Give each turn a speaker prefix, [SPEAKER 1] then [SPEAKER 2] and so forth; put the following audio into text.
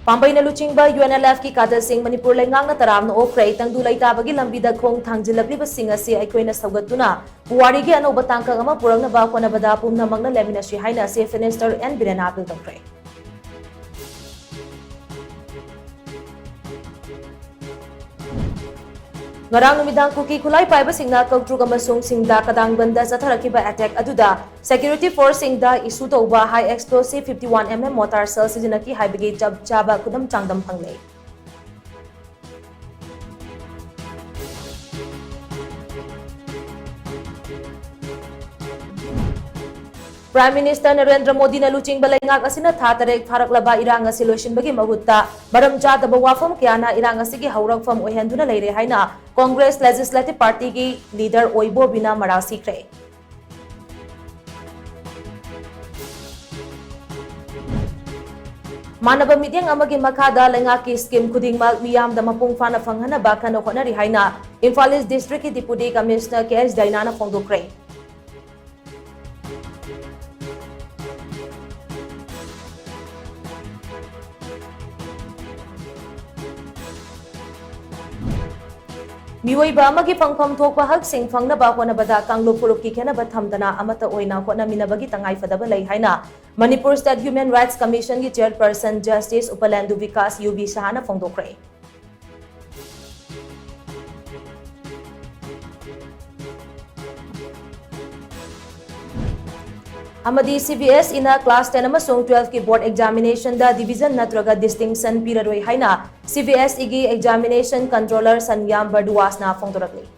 [SPEAKER 1] Pambai na luchingba UNLF ki kadal sing Manipur lengang na taram na okray tangdu laitaba gi lambida khong thangjilakliba sing asi aikoina saugatuna puwari gi anoba tangkang ama purang na ba kona bada pumna mangna lemina si haina Chief Minister N Biren apil tangkray. Ngarang numidang kuki kulay paiba singna kagtrug amasung singda kadang banda sa tharakiba attack aduda security force singda isu tauba high explosive 51mm mortar cell sizinaki haibagi chaba kudam changdam phanglei. Prime Minister Narendra Modi na luching balengak asina thatarek tharaklaba irang asi loisinbagi mahutta maram chadaba wafam kyana irang asigi haurakfam oihenduna leire haina Congress Legislative Party ki leader Oibo Bina Marasi kre. Manaba midyang amagi makada lengaki scheme kuding miyam da mapung fana fanghana baka no khonari haina Imphal East District ki Deputy Commissioner KS Dainana Phongdokre. Miway ba magi pangpam thokpa hak sing phangna ba kona bada kanglup puluk ki khena ba thamdana amata oina khona minabagi tangai fadaba lei haina Manipur State Human Rights Commission ki chairperson Justice Upalendu Vikas UB Sahana Phongdokre. Amadi CBS ina class 10 amasung 12 ki board examination da division natraga distinction piraroi haina CBS igi examination controller Sanyam Barduwas na phongdorakli.